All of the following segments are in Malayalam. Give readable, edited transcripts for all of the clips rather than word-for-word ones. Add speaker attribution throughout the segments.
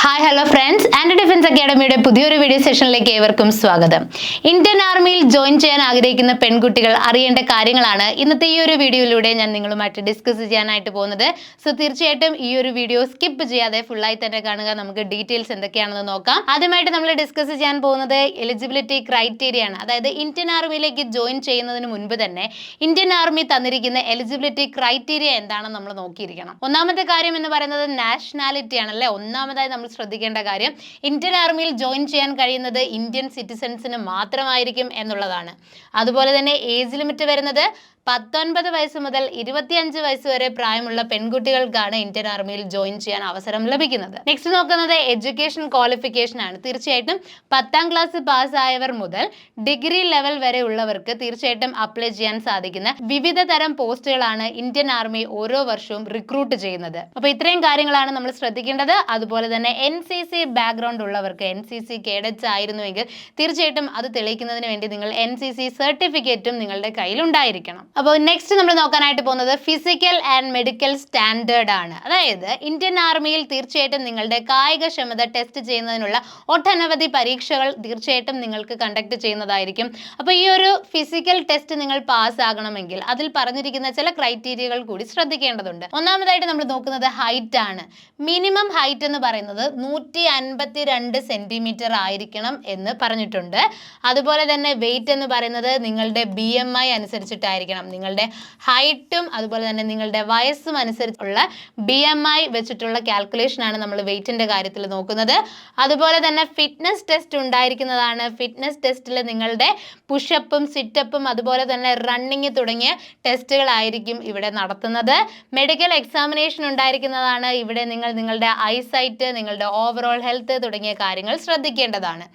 Speaker 1: ഹായ് ഹലോ ഫ്രണ്ട്സ്, ആൻറ്റി ഡിഫൻസ് അക്കാഡമിയുടെ പുതിയൊരു വീഡിയോ സെഷനിലേക്ക് ഏവർക്കും സ്വാഗതം. ഇന്ത്യൻ ആർമിയിൽ ജോയിൻ ചെയ്യാൻ ആഗ്രഹിക്കുന്ന പെൺകുട്ടികൾ അറിയേണ്ട കാര്യങ്ങളാണ് ഇന്നത്തെ ഈ ഒരു വീഡിയോയിലൂടെ ഞാൻ നിങ്ങളുമായിട്ട് ഡിസ്കസ് ചെയ്യാനായിട്ട് പോകുന്നത്. സോ തീർച്ചയായിട്ടും ഈ ഒരു വീഡിയോ സ്കിപ്പ് ചെയ്യാതെ ഫുള്ളായി തന്നെ കാണുക. നമുക്ക് ഡീറ്റെയിൽസ് എന്തൊക്കെയാണെന്ന് നോക്കാം. ആദ്യമായിട്ട് നമ്മൾ ഡിസ്കസ് ചെയ്യാൻ പോകുന്നത് എലിജിബിലിറ്റി ക്രൈറ്റീരിയ ആണ്. അതായത് ഇന്ത്യൻ ആർമിയിലേക്ക് ജോയിൻ ചെയ്യുന്നതിന് മുൻപ് തന്നെ ഇന്ത്യൻ ആർമി തന്നിരിക്കുന്ന എലിജിബിലിറ്റി ക്രൈറ്റീരിയ എന്താണെന്ന് നമ്മൾ നോക്കിയിരിക്കണം. ഒന്നാമത്തെ കാര്യം എന്ന് പറയുന്നത് നാഷണാലിറ്റി ആണല്ലേ. ഒന്നാമതായി നമ്മൾ ശ്രദ്ധിക്കേണ്ട കാര്യം, ഇന്ത്യൻ ആർമിയിൽ ജോയിൻ ചെയ്യാൻ കഴിയുന്നത് ഇന്ത്യൻ സിറ്റിസൺസിന് മാത്രമായിരിക്കും എന്നുള്ളതാണ്. അതുപോലെ തന്നെ ഏജ് ലിമിറ്റ് വരുന്നത് 19 വയസ്സ് മുതൽ 25 വയസ്സ് വരെ പ്രായമുള്ള പെൺകുട്ടികൾക്കാണ് ഇന്ത്യൻ ആർമിയിൽ ജോയിൻ ചെയ്യാൻ അവസരം ലഭിക്കുന്നത്. നെക്സ്റ്റ് നോക്കുന്നത് എഡ്യൂക്കേഷൻ ക്വാളിഫിക്കേഷൻ ആണ്. തീർച്ചയായിട്ടും 10ാം ക്ലാസ് പാസ്സായവർ മുതൽ ഡിഗ്രി ലെവൽ വരെ ഉള്ളവർക്ക് തീർച്ചയായിട്ടും അപ്ലൈ ചെയ്യാൻ സാധിക്കുന്ന വിവിധ തരം പോസ്റ്റുകളാണ് ഇന്ത്യൻ ആർമി ഓരോ വർഷവും റിക്രൂട്ട് ചെയ്യുന്നത്. അപ്പോൾ ഇത്രയും കാര്യങ്ങളാണ് നമ്മൾ ശ്രദ്ധിക്കേണ്ടത്. അതുപോലെ തന്നെ NCC ബാക്ക്ഗ്രൗണ്ട് ഉള്ളവർക്ക്, NCC കേഡറ്റ്സ് ആയിരുന്നുവെങ്കിൽ തീർച്ചയായിട്ടും അത് തെളിയിക്കുന്നതിന് വേണ്ടി നിങ്ങൾ NCC സർട്ടിഫിക്കറ്റും നിങ്ങളുടെ കയ്യിൽ ഉണ്ടായിരിക്കണം. അപ്പോൾ നെക്സ്റ്റ് നമ്മൾ നോക്കാനായിട്ട് പോകുന്നത് ഫിസിക്കൽ ആൻഡ് മെഡിക്കൽ സ്റ്റാൻഡേർഡ് ആണ്. അതായത് ഇന്ത്യൻ ആർമിയിൽ തീർച്ചയായിട്ടും നിങ്ങളുടെ കായികക്ഷമത ടെസ്റ്റ് ചെയ്യുന്നതിനുള്ള ഒട്ടനവധി പരീക്ഷകൾ തീർച്ചയായിട്ടും നിങ്ങൾക്ക് കണ്ടക്ട് ചെയ്യുന്നതായിരിക്കും. അപ്പോൾ ഈ ഒരു ഫിസിക്കൽ ടെസ്റ്റ് നിങ്ങൾ പാസ് ആകണമെങ്കിൽ അതിൽ പറഞ്ഞിരിക്കുന്ന ചില ക്രൈറ്റീരിയകൾ കൂടി ശ്രദ്ധിക്കേണ്ടതുണ്ട്. ഒന്നാമതായിട്ട് നമ്മൾ നോക്കുന്നത് ഹൈറ്റ് ആണ്. മിനിമം ഹൈറ്റ് എന്ന് പറയുന്നത് 152 സെന്റിമീറ്റർ ആയിരിക്കണം എന്ന് പറഞ്ഞിട്ടുണ്ട്. അതുപോലെ തന്നെ വെയിറ്റ് എന്ന് പറയുന്നത് നിങ്ങളുടെ BMI അനുസരിച്ചിട്ടായിരിക്കണം. നിങ്ങളുടെ ഹൈറ്റും അതുപോലെ തന്നെ നിങ്ങളുടെ വയസ്സും അനുസരിച്ചുള്ള BMI വെച്ചിട്ടുള്ള കാൽക്കുലേഷൻ ആണ് നമ്മൾ വെയിറ്റിന്റെ കാര്യത്തിൽ നോക്കുന്നത്. അതുപോലെ തന്നെ ഫിറ്റ്നസ് ടെസ്റ്റ് ഉണ്ടായിരിക്കുന്നതാണ്. ഫിറ്റ്നസ് ടെസ്റ്റിൽ നിങ്ങളുടെ പുഷപ്പും സിറ്റപ്പും അതുപോലെ തന്നെ റണ്ണിങ് തുടങ്ങിയ ടെസ്റ്റുകളായിരിക്കും ഇവിടെ നടത്തുന്നത്. മെഡിക്കൽ എക്സാമിനേഷൻ ഉണ്ടായിരിക്കുന്നതാണ്. ഇവിടെ നിങ്ങൾ നിങ്ങളുടെ ഐസൈറ്റ്, നിങ്ങളുടെ ഓവറോൾ ഹെൽത്ത് തുടങ്ങിയ കാര്യങ്ങൾ ശ്രദ്ധിക്കേണ്ടതാണ്.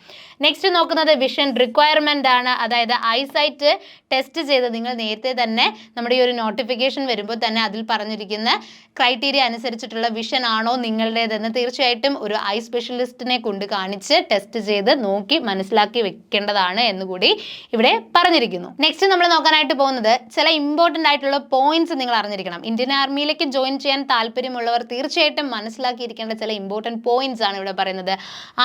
Speaker 1: നെക്സ്റ്റ് നോക്കുന്നത് വിഷൻ റിക്വയർമെന്റ് ആണ്. അതായത് ഐസൈറ്റ് ടെസ്റ്റ് ചെയ്ത് നിങ്ങൾ നേരത്തെ തന്നെ നമ്മുടെ ഈ ഒരു നോട്ടിഫിക്കേഷൻ വരുമ്പോൾ തന്നെ അതിൽ പറഞ്ഞിരിക്കുന്ന ക്രൈറ്റീരിയ അനുസരിച്ചിട്ടുള്ള വിഷൻ ആണോ നിങ്ങളുടേതെന്ന് തീർച്ചയായിട്ടും ഒരു ഐ സ്പെഷ്യലിസ്റ്റിനെ കൊണ്ട് കാണിച്ച് ടെസ്റ്റ് ചെയ്ത് നോക്കി മനസ്സിലാക്കി വെക്കേണ്ടതാണ് എന്നുകൂടി ഇവിടെ പറഞ്ഞിരിക്കുന്നു. നെക്സ്റ്റ് നമ്മൾ നോക്കാനായിട്ട് പോകുന്നത് ചില ഇമ്പോർട്ടൻ്റ് ആയിട്ടുള്ള പോയിന്റ്സ് നിങ്ങൾ അറിഞ്ഞിരിക്കണം. ഇന്ത്യൻ ആർമിയിലേക്ക് ജോയിൻ ചെയ്യാൻ താല്പര്യമുള്ളവർ തീർച്ചയായിട്ടും മനസ്സിലാക്കിയിരിക്കേണ്ട ചില ഇമ്പോർട്ടൻറ്റ് പോയിന്റ്സ് ആണ് ഇവിടെ പറയുന്നത്.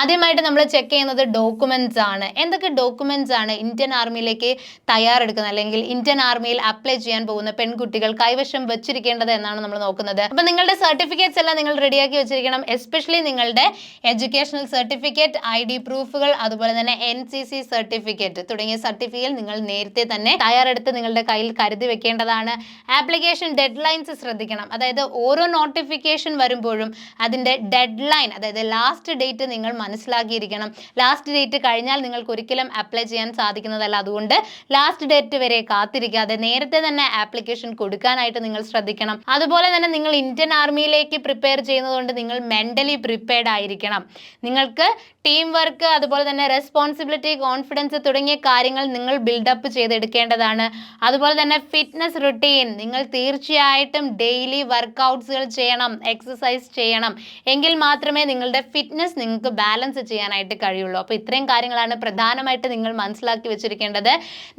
Speaker 1: ആദ്യമായിട്ട് നമ്മൾ ചെക്ക് ചെയ്യുന്നത് ഡോക്യുമെന്റ്സ് ആണ്. എന്തൊക്കെ ഡോക്യുമെന്റ്സ് ആണ് ഇന്ത്യൻ ആർമിയിലേക്ക് തയ്യാറെടുക്കുന്നത് അല്ലെങ്കിൽ ഇന്ത്യൻ ആർമിയിൽ അപ്ലൈ ചെയ്യാൻ പോകുന്ന പെൺകുട്ടികൾ കൈവശം വെച്ചിരിക്കേണ്ടത് എന്നാണ് നമ്മൾ നോക്കുന്നത്. അപ്പൊ നിങ്ങളുടെ സർട്ടിഫിക്കറ്റ്സ് എല്ലാം നിങ്ങൾ റെഡിയാക്കി വെച്ചിരിക്കണം. എസ്പെഷ്യലി നിങ്ങളുടെ എഡ്യൂക്കേഷണൽ സർട്ടിഫിക്കറ്റ്, ID പ്രൂഫുകൾ, അതുപോലെ തന്നെ NCC സർട്ടിഫിക്കറ്റ് തുടങ്ങിയ സർട്ടിഫിക്കറ്റ് നിങ്ങൾ നേരത്തെ തന്നെ തയ്യാറെടുത്ത് നിങ്ങളുടെ കയ്യിൽ കരുതി വെക്കേണ്ടതാണ്. ആപ്ലിക്കേഷൻ ഡെഡ് ലൈൻസ് ശ്രദ്ധിക്കണം. അതായത് ഓരോ നോട്ടിഫിക്കേഷൻ വരുമ്പോഴും അതിന്റെ ഡെഡ് ലൈൻ, അതായത് ലാസ്റ്റ് ഡേറ്റ് നിങ്ങൾ മനസ്സിലാക്കിയിരിക്കണം. ലാസ്റ്റ് ഡേറ്റ് കഴിഞ്ഞാൽ നിങ്ങൾക്ക് ഒരിക്കലും അപ്ലൈ ചെയ്യാൻ സാധിക്കുന്നതല്ല. അതുകൊണ്ട് ലാസ്റ്റ് ഡേറ്റ് വരെ കാത്തിരിക്കാതെ നേരത്തെ തന്നെ ആപ്ലിക്കേഷൻ കൊടുക്കാനായിട്ട് നിങ്ങൾ ശ്രദ്ധിക്കണം. അതുപോലെ തന്നെ നിങ്ങൾ ഇന്ത്യൻ ആർമിയിലേക്ക് പ്രിപ്പയർ ചെയ്യുന്നതുകൊണ്ട് നിങ്ങൾ മെന്റലി പ്രിപ്പയർഡ് ആയിരിക്കണം. നിങ്ങൾക്ക് ടീം വർക്ക്, അതുപോലെ തന്നെ റെസ്പോൺസിബിലിറ്റി, കോൺഫിഡൻസ് തുടങ്ങിയ കാര്യങ്ങൾ നിങ്ങൾ ബിൽഡപ്പ് ചെയ്തെടുക്കേണ്ടതാണ്. അതുപോലെ തന്നെ ഫിറ്റ്നസ് റുട്ടീൻ, നിങ്ങൾ തീർച്ചയായിട്ടും ഡെയിലി വർക്കൗട്ട്സുകൾ ചെയ്യണം, എക്സസൈസ് ചെയ്യണം. എങ്കിൽ മാത്രമേ നിങ്ങളുടെ ഫിറ്റ്നസ് നിങ്ങൾക്ക് ബാലൻസ് ചെയ്യാനായിട്ട് കഴിയുള്ളൂ. അപ്പോൾ ഇത്രയും കാര്യങ്ങളാണ് പ്രധാനമായിട്ട് നിങ്ങൾ മനസ്സിലാക്കി വെച്ചിരിക്കേണ്ടത്.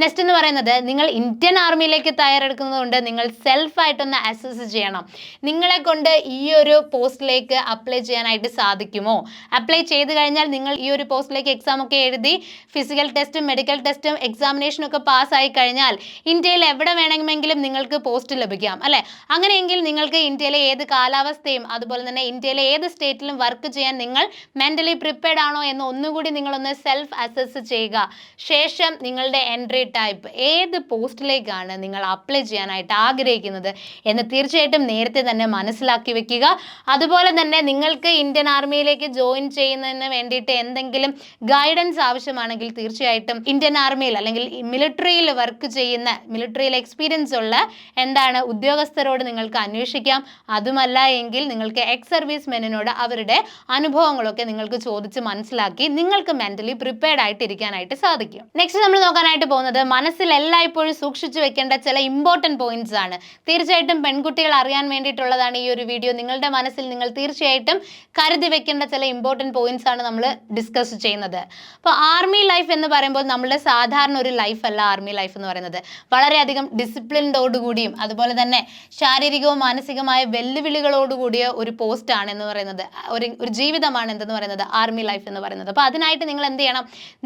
Speaker 1: നെക്സ്റ്റ് എന്ന് പറയുന്നത്, നിങ്ങൾ ഇന്ത്യൻ ആർമിയിലേക്ക് തയ്യാറെടുക്കുന്നതുകൊണ്ട് നിങ്ങൾ സെൽഫായിട്ടൊന്ന് അസസ് ചെയ്യണം. നിങ്ങളെ കൊണ്ട് ഈ ഒരു പോസ്റ്റിലേക്ക് അപ്ലൈ ചെയ്യാനായിട്ട് സാധിക്കുമോ? അപ്ലൈ ചെയ്ത് കഴിഞ്ഞാൽ നിങ്ങൾ ഈ ഒരു പോസ്റ്റിലേക്ക് എക്സാം ഒക്കെ എഴുതി ഫിസിക്കൽ ടെസ്റ്റും മെഡിക്കൽ ടെസ്റ്റും എക്സാമിനേഷനും ഒക്കെ പാസ്സായി കഴിഞ്ഞാൽ ഇന്ത്യയിൽ എവിടെ വേണമെങ്കിലും നിങ്ങൾക്ക് പോസ്റ്റ് ലഭിക്കാം അല്ലേ? അങ്ങനെയെങ്കിൽ നിങ്ങൾക്ക് ഇന്ത്യയിലെ ഏത് കാലാവസ്ഥയും അതുപോലെ തന്നെ ഇന്ത്യയിലെ ഏത് സ്റ്റേറ്റിലും വർക്ക് ചെയ്യാൻ നിങ്ങൾ മെന്റലി പ്രിപ്പയർഡ് ആണോ എന്ന് ഒന്നുകൂടി നിങ്ങളൊന്ന് സെൽഫ് അസസ് ചെയ്യുക. ശേഷം നിങ്ങളുടെ എൻട്രി ടൈപ്പ്, ഏത് പോസ്റ്റിലേക്കാണ് നിങ്ങൾ അപ്ലൈ ചെയ്യാനായിട്ട് ആഗ്രഹിക്കുന്നത് എന്ന് തീർച്ചയായിട്ടും നേരത്തെ തന്നെ മനസ്സിലാക്കി വെക്കുക. അതുപോലെ തന്നെ നിങ്ങൾക്ക് ഇന്ത്യൻ ആർമിയിലേക്ക് ജോയിൻ ചെയ്യുന്നതിന് വേണ്ടിയിട്ട് എന്തെങ്കിലും ഗൈഡൻസ് ആവശ്യമാണെങ്കിൽ തീർച്ചയായിട്ടും ഇന്ത്യൻ ആർമിയിൽ അല്ലെങ്കിൽ മിലിറ്ററിയിൽ വർക്ക് ചെയ്യുന്ന, മിലിറ്ററിയിൽ എക്സ്പീരിയൻസ് ഉള്ള ഉദ്യോഗസ്ഥരോട് നിങ്ങൾക്ക് അന്വേഷിക്കാം. അതുമല്ല എങ്കിൽ നിങ്ങൾക്ക് എക്സ് സർവീസ് മെന്നിനോട് അവരുടെ അനുഭവങ്ങളൊക്കെ നിങ്ങൾക്ക് ചോദിച്ച് മനസ്സിലാക്കി നിങ്ങൾക്ക് മെന്റലി പ്രിപ്പയർഡ് ആയിട്ട് ഇരിക്കാനായിട്ട് സാധിക്കും. നെക്സ്റ്റ് നമ്മൾ നോക്കാനായിട്ട് പോകുന്നത് മനസ്സിൽ എല്ലായ്പ്പോഴും സൂക്ഷിച്ചു വെക്കേണ്ട ചില ഇമ്പോർട്ടൻറ്റ് പോയിന്റ്സ് ആണ്. തീർച്ചയായിട്ടും പെൺകുട്ടികൾ അറിയാൻ വേണ്ടിയിട്ടുള്ളതാണ് ഈ ഒരു വീഡിയോ. നിങ്ങളുടെ മനസ്സിൽ നിങ്ങൾ തീർച്ചയായിട്ടും കരുതി വെക്കേണ്ട ചില ഇമ്പോർട്ടൻറ്റ് പോയിന്റ്സ് ആണ് നമ്മൾ ഡിസ്കസ് ചെയ്യുന്നത്. അപ്പോൾ ആർമി ലൈഫ് എന്ന് പറയുമ്പോൾ നമ്മുടെ സാധാരണ ഒരു ലൈഫല്ല ആർമി ലൈഫ് എന്ന് പറയുന്നത്. വളരെയധികം ഡിസിപ്ലിൻഡോടുകൂടിയും അതുപോലെ തന്നെ ശാരീരികവും മാനസികമായ വെല്ലുവിളികളോടുകൂടിയ ഒരു പോസ്റ്റാണ് എന്ന് പറയുന്നത്, ഒരു ജീവിതമാണ് എന്തെന്ന് പറയുന്നത് ആർമി ലൈഫ് എന്ന് പറയുന്നത്. അപ്പോൾ അതിനായിട്ട് നിങ്ങൾ എന്ത് ചെയ്യണം?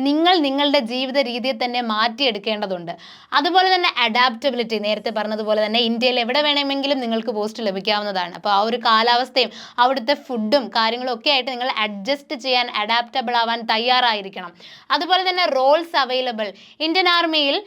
Speaker 1: നിങ്ങൾ നിങ്ങളുടെ ജീവിത രീതിയെ തന്നെ മാറ്റിയെടുക്കേണ്ടതുണ്ട്. അതുപോലെ തന്നെ അഡാപ്റ്റബിലിറ്റി, നേരത്തെ പറഞ്ഞതുപോലെ തന്നെ ഇന്ത്യയിൽ എവിടെ വേണമെങ്കിലും നിങ്ങൾക്ക് പോസ്റ്റ് ലഭിക്കാവുന്നതാണ്. അപ്പോൾ ആ ഒരു കാലാവസ്ഥയും അവിടുത്തെ ഫുഡും കാര്യങ്ങളും ഒക്കെ ആയിട്ട് നിങ്ങൾ അഡ്ജസ്റ്റ് ചെയ്യാൻ, അഡാപ്റ്റബിൾ ആവാൻ തയ്യാറായിരിക്കണം. അതുപോലെ തന്നെ റോൾസ് അവൈലബിൾ. ഇന്ത്യൻ ആർമിയിൽ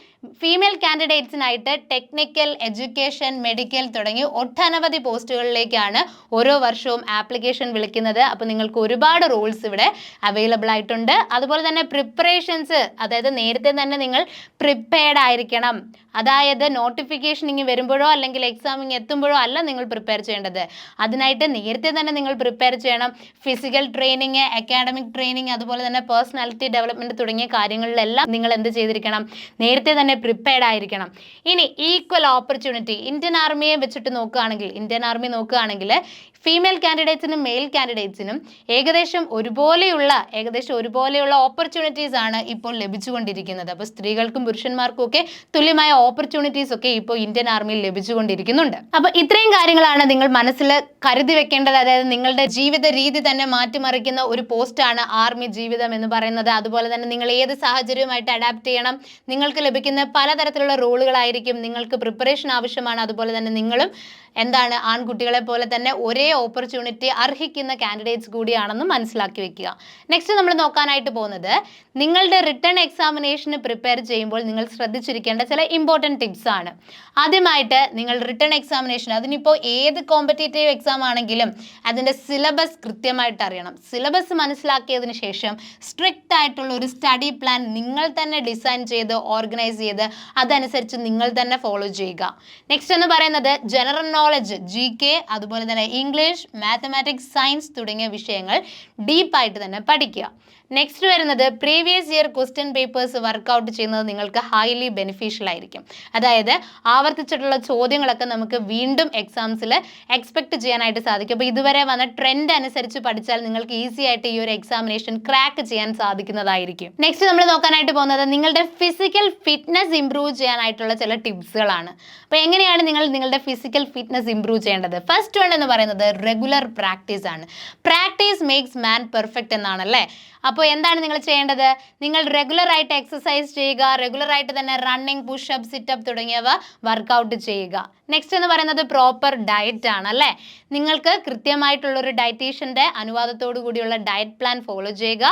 Speaker 1: ഫീമെയിൽ കാൻഡിഡേറ്റ്സിനായിട്ട് ടെക്നിക്കൽ, എഡ്യൂക്കേഷൻ, മെഡിക്കൽ തുടങ്ങി ഒട്ടനവധി പോസ്റ്റുകളിലേക്കാണ് ഓരോ വർഷവും ആപ്ലിക്കേഷൻ വിളിക്കുന്നത്. അപ്പോൾ നിങ്ങൾക്ക് ഒരുപാട് റോൾസ് ഇവിടെ അവൈലബിൾ ആയിട്ടുണ്ട്. അതുപോലെ തന്നെ പ്രിപ്പറേഷൻസ്, അതായത് നേരത്തെ തന്നെ നിങ്ങൾ പ്രിപ്പയർഡ് ആയിരിക്കണം. അതായത് നോട്ടിഫിക്കേഷൻ ഇങ്ങ് വരുമ്പോഴോ അല്ലെങ്കിൽ എക്സാം ഇങ്ങ് എത്തുമ്പോഴോ അല്ല നിങ്ങൾ പ്രിപ്പയർ ചെയ്യേണ്ടത്. അതിനായിട്ട് നേരത്തെ തന്നെ നിങ്ങൾ പ്രിപ്പയർ ചെയ്യണം. ഫിസിക്കൽ ട്രെയിനിങ്, അക്കാഡമിക് ട്രെയിനിങ്, അതുപോലെ തന്നെ പേഴ്സണാലിറ്റി ഡെവലപ്മെൻറ്റ് തുടങ്ങിയ കാര്യങ്ങളിലെല്ലാം നിങ്ങൾ എന്ത് ചെയ്തിരിക്കണം? നേരത്തെ തന്നെ പ്രിപ്പയർഡ് ആയിരിക്കണം. ഇനി ഈക്വൽ ഓപ്പർച്യൂണിറ്റി, ഇന്ത്യൻ ആർമിയെ വെച്ചിട്ട് നോക്കുകയാണെങ്കിൽ, ഇന്ത്യൻ ആർമി നോക്കുകയാണെങ്കിൽ ഫീമെയിൽ കാൻഡിഡേറ്റ്സിനും മെയിൽ കാൻഡിഡേറ്റ്സിനും ഏകദേശം ഒരുപോലെയുള്ള ഓപ്പർച്യൂണിറ്റീസ് ആണ് ഇപ്പോൾ ലഭിച്ചുകൊണ്ടിരിക്കുന്നത്. അപ്പോൾ സ്ത്രീകൾക്കും പുരുഷന്മാർക്കും ഒക്കെ തുല്യമായ ഓപ്പർച്യൂണിറ്റീസ് ഒക്കെ ഇപ്പോൾ ഇന്ത്യൻ ആർമിയിൽ ലഭിച്ചുകൊണ്ടിരിക്കുന്നുണ്ട്. അപ്പോൾ ഇത്രയും കാര്യങ്ങളാണ് നിങ്ങൾ മനസ്സിൽ കരുതി വെക്കേണ്ടത്. അതായത് നിങ്ങളുടെ ജീവിത രീതി തന്നെ മാറ്റിമറിക്കുന്ന ഒരു പോസ്റ്റാണ് ആർമി ജീവിതം എന്ന് പറയുന്നത്. അതുപോലെ തന്നെ നിങ്ങൾ ഏത് സാഹചര്യവുമായിട്ട് അഡാപ്റ്റ് ചെയ്യണം. നിങ്ങൾക്ക് ലഭിക്കുന്ന പലതരത്തിലുള്ള റോളുകളായിരിക്കും. നിങ്ങൾക്ക് പ്രിപ്പറേഷൻ ആവശ്യമാണ്. അതുപോലെ തന്നെ നിങ്ങളും ആൺകുട്ടികളെ പോലെ തന്നെ ഒരേ ഓപ്പർച്യൂണിറ്റി അർഹിക്കുന്ന കാൻഡിഡേറ്റ്സ് കൂടിയാണെന്ന് മനസ്സിലാക്കി വെക്കുക. നെക്സ്റ്റ് നമ്മൾ നോക്കാനായിട്ട് പോകുന്നത് നിങ്ങളുടെ റിട്ടേൺ എക്സാമിനേഷന് പ്രിപ്പയർ ചെയ്യുമ്പോൾ നിങ്ങൾ ശ്രദ്ധിച്ചിരിക്കേണ്ട ചില ഇമ്പോർട്ടൻറ്റ് ടിപ്സ് ആണ്. ആദ്യമായിട്ട് നിങ്ങൾ റിട്ടേൺ എക്സാമിനേഷൻ, അതിനിപ്പോൾ ഏത് കോമ്പറ്റേറ്റീവ് എക്സാം ആണെങ്കിലും അതിൻ്റെ സിലബസ് കൃത്യമായിട്ട് അറിയണം. സിലബസ് മനസ്സിലാക്കിയതിന് ശേഷം സ്ട്രിക്റ്റ് ആയിട്ടുള്ള ഒരു സ്റ്റഡി പ്ലാൻ നിങ്ങൾ തന്നെ ഡിസൈൻ ചെയ്ത് ഓർഗനൈസ് ചെയ്ത് അതനുസരിച്ച് നിങ്ങൾ തന്നെ ഫോളോ ചെയ്യുക. നെക്സ്റ്റ് എന്ന് പറയുന്നത് ജനറൽ നോളജ്, GK, അതുപോലെ തന്നെ ഇംഗ്ലീഷ്, മാത്തമാറ്റിക്സ്, സയൻസ് തുടങ്ങിയ വിഷയങ്ങൾ ഡീപ്പായിട്ട് തന്നെ പഠിക്കുക. നെക്സ്റ്റ് വരുന്നത് previous year question papers workout ചെയ്യുന്നത് നിങ്ങൾക്ക് ഹൈലി ബെനിഫിഷ്യൽ ആയിരിക്കും. അതായത് ആവർത്തിച്ചിട്ടുള്ള ചോദ്യങ്ങളൊക്കെ നമുക്ക് വീണ്ടും എക്സാംസിൽ എക്സ്പെക്ട് ചെയ്യാനായിട്ട് സാധിക്കും. അപ്പോൾ ഇതുവരെ വന്ന ട്രെൻഡ് അനുസരിച്ച് പഠിച്ചാൽ നിങ്ങൾക്ക് ഈസി ആയിട്ട് ഈ ഒരു എക്സാമിനേഷൻ ക്രാക്ക് ചെയ്യാൻ സാധിക്കുന്നതായിരിക്കും. നെക്സ്റ്റ് നമ്മൾ നോക്കാനായിട്ട് പോകുന്നത് നിങ്ങളുടെ ഫിസിക്കൽ ഫിറ്റ്നസ് ഇംപ്രൂവ് ചെയ്യാനായിട്ടുള്ള ചില ടിപ്സുകളാണ്. അപ്പോൾ എങ്ങനെയാണ് നിങ്ങൾ നിങ്ങളുടെ ഫിസിക്കൽ ഫിറ്റ്നസ് ഇംപ്രൂവ് ചെയ്യേണ്ടത്? ഫസ്റ്റ് വൺ എന്ന് പറയുന്നത് റെഗുലർ പ്രാക്ടീസ് ആണ്. പ്രാക്ടീസ് മേക്സ് മാൻ പെർഫെക്റ്റ് എന്നാണല്ലേ. അപ്പോൾ എന്താണ് നിങ്ങൾ ചെയ്യേണ്ടത്? നിങ്ങൾ റെഗുലറായിട്ട് എക്സസൈസ് ചെയ്യുക, റെഗുലറായിട്ട് തന്നെ റണ്ണിങ്, പുഷപ്പ്, സിറ്റപ്പ് തുടങ്ങിയവ വർക്കൗട്ട് ചെയ്യുക. നെക്സ്റ്റ് എന്ന് പറയുന്നത് പ്രോപ്പർ ഡയറ്റ് ആണ് അല്ലേ. നിങ്ങൾക്ക് കൃത്യമായിട്ടുള്ളൊരു ഡയറ്റീഷ്യൻ്റെ അനുവാദത്തോടു കൂടിയുള്ള ഡയറ്റ് പ്ലാൻ ഫോളോ ചെയ്യുക.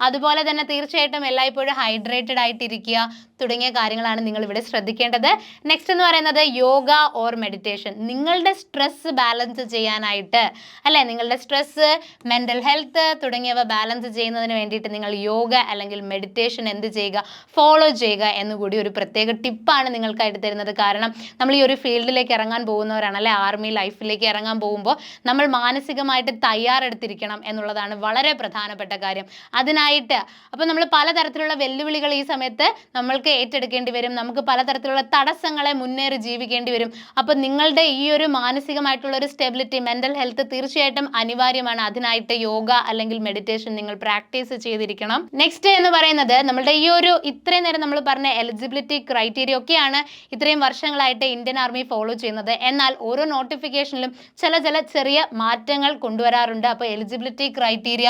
Speaker 1: അതുപോലെ തന്നെ തീർച്ചയായിട്ടും എല്ലായ്പ്പോഴും ഹൈഡ്രേറ്റഡ് ആയിട്ടിരിക്കുക തുടങ്ങിയ കാര്യങ്ങളാണ് നിങ്ങൾ ഇവിടെ ശ്രദ്ധിക്കേണ്ടത്. നെക്സ്റ്റ് എന്ന് പറയുന്നത് യോഗ ഓർ മെഡിറ്റേഷൻ. നിങ്ങളുടെ സ്ട്രെസ് ബാലൻസ് ചെയ്യാനായിട്ട് അല്ലേ, നിങ്ങളുടെ സ്ട്രെസ്, മെൻ്റൽ ഹെൽത്ത് തുടങ്ങിയവ ബാലൻസ് ചെയ്യുന്നതിന് വേണ്ടിയിട്ട് നിങ്ങൾ യോഗ അല്ലെങ്കിൽ മെഡിറ്റേഷൻ എന്ത് ചെയ്യുക? ഫോളോ ചെയ്യുക എന്നുകൂടി ഒരു പ്രത്യേക ടിപ്പാണ് നിങ്ങൾക്കായിട്ട് തരുന്നത്. കാരണം നമ്മൾ ഈ ഒരു ഫീൽഡിലേക്ക് ഇറങ്ങാൻ പോകുന്നവരാണ് അല്ലേ, ആർമി ലൈഫിലേക്ക് ഇറങ്ങാൻ പോകുമ്പോൾ നമ്മൾ മാനസികമായിട്ട് തയ്യാറെടുത്തിരിക്കണം എന്നുള്ളതാണ് വളരെ പ്രധാനപ്പെട്ട കാര്യം. അതിനായിട്ട് അപ്പോൾ നമ്മൾ പലതരത്തിലുള്ള വെല്ലുവിളികൾ ഈ സമയത്ത് നമ്മൾക്ക് ഏറ്റെടുക്കേണ്ടി വരും. നമുക്ക് പലതരത്തിലുള്ള തടസ്സങ്ങളെ മുന്നേറി ജീവിക്കേണ്ടി വരും. അപ്പോൾ നിങ്ങളുടെ ഈ ഒരു മാനസികമായിട്ടുള്ള ഒരു സ്റ്റെബിലിറ്റി, മെൻ്റൽ ഹെൽത്ത് തീർച്ചയായിട്ടും അനിവാര്യമാണ്. അതിനായിട്ട് യോഗ അല്ലെങ്കിൽ മെഡിറ്റേഷൻ നിങ്ങൾ പ്രാക്ടീസ് ചെയ്തിരിക്കണം. നെക്സ്റ്റ് എന്ന് പറയുന്നത് നമ്മളുടെ ഈ ഒരു ഇത്രയും നേരം നമ്മൾ പറഞ്ഞ എലിജിബിലിറ്റി ക്രൈറ്റീരിയ ഒക്കെയാണ് ഇത്രയും വർഷങ്ങളായിട്ട് ഇന്ത്യൻ ആർമി ഫോളോ ചെയ്യുന്നത്. എന്നാൽ ഓരോ നോട്ടിഫിക്കേഷനിലും ചില ചെറിയ മാറ്റങ്ങൾ കൊണ്ടുവരാറുണ്ട്. അപ്പോൾ എലിജിബിലിറ്റി ക്രൈറ്റീരിയ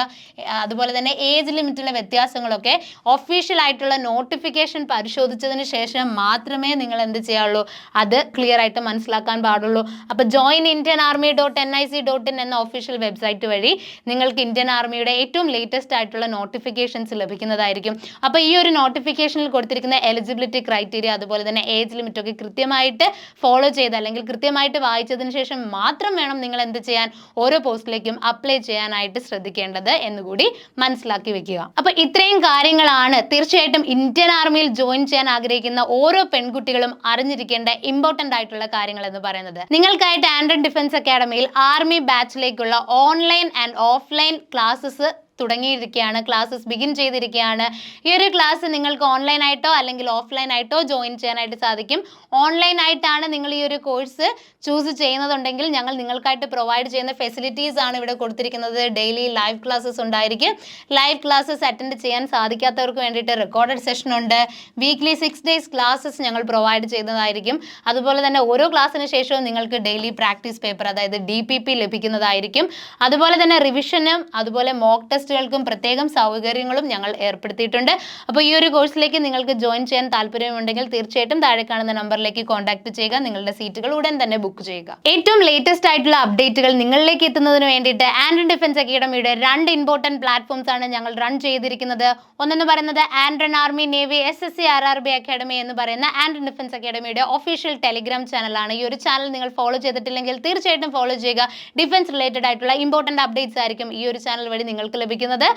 Speaker 1: അതുപോലെ തന്നെ ഏജ് ലിമിറ്റിലെ വ്യത്യാസങ്ങളൊക്കെ ഒഫീഷ്യൽ ആയിട്ടുള്ള നോട്ടിഫിക്കേഷൻ പരിശോധിച്ചതിന് ശേഷം മാത്രമേ നിങ്ങൾ എന്ത് ചെയ്യാവുള്ളൂ, അത് ക്ലിയർ ആയിട്ട് മനസ്സിലാക്കാൻ പാടുള്ളൂ. അപ്പോൾ joinindianarmy.nic.in എന്ന ഒഫീഷ്യൽ വെബ്സൈറ്റ് വഴി നിങ്ങൾക്ക് ഇന്ത്യൻ ആർമിയുടെ ഏറ്റവും ലേറ്റസ്റ്റ് ആയിട്ടുള്ള നോട്ടിഫിക്കേഷൻസ് ലഭിക്കുന്നതായിരിക്കും. അപ്പോൾ ഈ ഒരു നോട്ടിഫിക്കേഷനിൽ കൊടുത്തിരിക്കുന്ന എലിജിബിലിറ്റി ക്രൈറ്റീരിയ അതുപോലെ തന്നെ ഏജ് ലിമിറ്റ് ഒക്കെ കൃത്യമായിട്ട് ഫോളോ ചെയ്ത് അല്ലെങ്കിൽ കൃത്യമായിട്ട് വായിച്ചതിന് ശേഷം മാത്രം വേണം നിങ്ങൾ എന്ത് ചെയ്യാൻ, ഓരോ പോസ്റ്റിലേക്കും അപ്ലൈ ചെയ്യാനായിട്ട് ശ്രദ്ധിക്കേണ്ടത് എന്നുകൂടി മനസ്സിലാക്കി വെക്കുക. അപ്പോൾ ഇത്രയും കാര്യങ്ങളാണ് തീർച്ചയായിട്ടും ഇന്ത്യൻ ആർമിയിൽ ജോയിൻ ചെയ്യാൻ ആഗ്രഹിക്കുന്ന ഓരോ പെൺകുട്ടികളും അറിഞ്ഞിരിക്കേണ്ട ഇമ്പോർട്ടൻ്റ് ആയിട്ടുള്ള കാര്യങ്ങൾ എന്ന് പറയുന്നത്. നിങ്ങൾക്കായിട്ട് ആൻഡ്രൻ ഡിഫൻസ് അക്കാഡമിയിൽ ആർമി ബാച്ചിലേക്കുള്ള ഓൺലൈൻ ആൻഡ് ഓഫ്ലൈൻ ക്ലാസ്സസ് തുടങ്ങിയിരിക്കുകയാണ്, ക്ലാസ്സസ് ബിഗിൻ ചെയ്തിരിക്കുകയാണ്. ഈ ഒരു ക്ലാസ് നിങ്ങൾക്ക് ഓൺലൈനായിട്ടോ അല്ലെങ്കിൽ ഓഫ്ലൈനായിട്ടോ ജോയിൻ ചെയ്യാനായിട്ട് സാധിക്കും. ഓൺലൈനായിട്ടാണ് നിങ്ങൾ ഈ ഒരു കോഴ്സ് ചൂസ് ചെയ്യുന്നതുണ്ടെങ്കിൽ ഞങ്ങൾ നിങ്ങൾക്കായിട്ട് പ്രൊവൈഡ് ചെയ്യുന്ന ഫെസിലിറ്റീസ് ആണ് ഇവിടെ കൊടുത്തിരിക്കുന്നത്. ഡെയിലി ലൈവ് ക്ലാസ്സസ് ഉണ്ടായിരിക്കും. ലൈവ് ക്ലാസ്സസ് അറ്റൻഡ് ചെയ്യാൻ സാധിക്കാത്തവർക്ക് വേണ്ടിയിട്ട് റെക്കോർഡഡ് സെഷൻ ഉണ്ട്. വീക്ക്ലി 6 days ക്ലാസ്സസ് ഞങ്ങൾ പ്രൊവൈഡ് ചെയ്യുന്നതായിരിക്കും. അതുപോലെ തന്നെ ഓരോ ക്ലാസ്സിന് ശേഷവും നിങ്ങൾക്ക് ഡെയിലി പ്രാക്ടീസ് പേപ്പർ, അതായത് DPP ലഭിക്കുന്നതായിരിക്കും. അതുപോലെ തന്നെ റിവിഷനും അതുപോലെ മോക്ക് ടെസ്റ്റുകൾക്കും പ്രത്യേകം സൗകര്യങ്ങളും ഞങ്ങൾ ഏർപ്പെടുത്തിയിട്ടുണ്ട്. അപ്പോൾ ഈ ഒരു കോഴ്സിലേക്ക് നിങ്ങൾക്ക് ജോയിൻ ചെയ്യാൻ താല്പര്യമുണ്ടെങ്കിൽ തീർച്ചയായിട്ടും താഴെ കാണുന്ന നമ്പറിലേക്ക് കോൺടാക്ട് ചെയ്യുക. നിങ്ങളുടെ സീറ്റുകൾ ഉടൻ തന്നെ ബുക്ക് ചെയ്യുക. ഏറ്റവും ലേറ്റസ്റ്റ് ആയിട്ടുള്ള അപ്ഡേറ്റുകൾ നിങ്ങളിലേക്ക് എത്തുന്നതിന് വേണ്ടിയിട്ട് ആൻഡ്രൻ ഡിഫൻസ് അക്കാഡമിയുടെ 2 ഇമ്പോർട്ടന്റ് പ്ലാറ്റ്ഫോംസ് ആണ് ഞങ്ങൾ റൺ ചെയ്തിരിക്കുന്നത്. ഒന്നെന്ന് പറയുന്നത് ആൻഡ്രൻ army navy SSC RRB academy എന്ന് പറയുന്ന ആൻഡ്രൻ ഡിഫൻസ് അക്കാഡമിയുടെ ഒഫീഷ്യൽ ടെലിഗ്രാം ചാനലാണ്. ഈ ഒരു ചാനൽ നിങ്ങൾ ഫോളോ ചെയ്തിട്ടില്ലെങ്കിൽ തീർച്ചയായിട്ടും ഫോളോ ചെയ്യുക. ഡിഫൻസ് റിലേറ്റഡ് ആയിട്ടുള്ള ഇമ്പോർട്ടന്റ് അപ്ഡേറ്റ്സ് ആയിരിക്കും ഈ ഒരു ചാനൽ വഴി നിങ്ങൾക്ക് ലഭിക്കുന്നത്.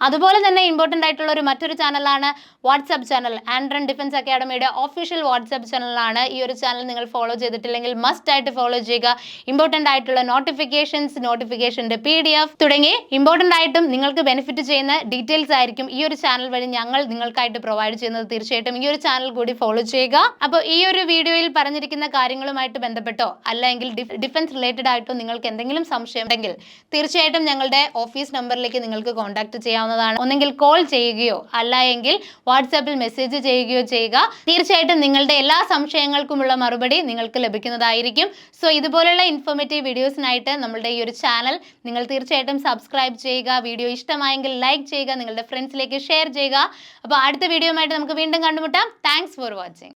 Speaker 1: അതുപോലെ തന്നെ ഇമ്പോർട്ടന്റ് ആയിട്ടുള്ള മറ്റൊരു ചാനലാണ് വാട്സ്ആപ്പ് ചാനൽ. ആൻഡ്രൻ ഡിഫൻസ് അക്കാഡമിയുടെ ഒഫീഷ്യൽ വാട്സ്ആപ്പ് ചാനലാണ്. ഈ ഒരു ചാനൽ നിങ്ങൾ ഫോളോ ചെയ്തിട്ടില്ലെങ്കിൽ മസ്റ്റ് ആയിട്ട് ഫോളോ ചെയ്യുക. ഇമ്പോർട്ടന്റ് ആയിട്ടുള്ള നോട്ടിഫിക്കേഷൻസ്, നോട്ടിഫിക്കേഷന്റെ PDF തുടങ്ങി ഇമ്പോർട്ടന്റ് ആയിട്ടും നിങ്ങൾക്ക് ബെനിഫിറ്റ് ചെയ്യുന്ന ഡീറ്റെയിൽസ് ആയിരിക്കും ഈ ഒരു ചാനൽ വഴി ഞങ്ങൾ നിങ്ങൾക്കായിട്ട് പ്രൊവൈഡ് ചെയ്യുന്നത്. തീർച്ചയായിട്ടും ഈ ഒരു ചാനൽ കൂടി ഫോളോ ചെയ്യുക. അപ്പോൾ ഈ ഒരു വീഡിയോയിൽ പറഞ്ഞിരിക്കുന്ന കാര്യങ്ങളുമായിട്ട് ബന്ധപ്പെട്ടോ അല്ലെങ്കിൽ ഡിഫൻസ് റിലേറ്റഡ് ആയിട്ടോ നിങ്ങൾക്ക് എന്തെങ്കിലും സംശയം ഉണ്ടെങ്കിൽ തീർച്ചയായിട്ടും ഞങ്ങളുടെ ഓഫീസ് നമ്പറിലേക്ക് നിങ്ങൾക്ക് കോൺടാക്ട് ചെയ്യാവുന്നതാണ്. ഒന്നെങ്കിൽ കോൾ ചെയ്യുകയോ അല്ല എങ്കിൽ വാട്സാപ്പിൽ മെസ്സേജ് ചെയ്യുകയോ ചെയ്യുക. തീർച്ചയായിട്ടും നിങ്ങളുടെ എല്ലാ സംശയങ്ങൾക്കുമുള്ള മറുപടി നിങ്ങൾക്ക് ലഭിക്കുന്നതായിരിക്കും. സോ ഇതുപോലുള്ള ഇൻഫോർമേറ്റീവ് വീഡിയോസിനായിട്ട് നമ്മളുടെ ഈ ഒരു ചാനൽ നിങ്ങൾ തീർച്ചയായിട്ടും സബ്സ്ക്രൈബ് ചെയ്യുക. വീഡിയോ ഇഷ്ടമായെങ്കിൽ ലൈക്ക് ചെയ്യുക, നിങ്ങളുടെ ഫ്രണ്ട്സിലേക്ക് ഷെയർ ചെയ്യുക. അപ്പോൾ അടുത്ത വീഡിയോയുമായിട്ട് നമുക്ക് വീണ്ടും കണ്ടുമുട്ടാം. Thanks for watching.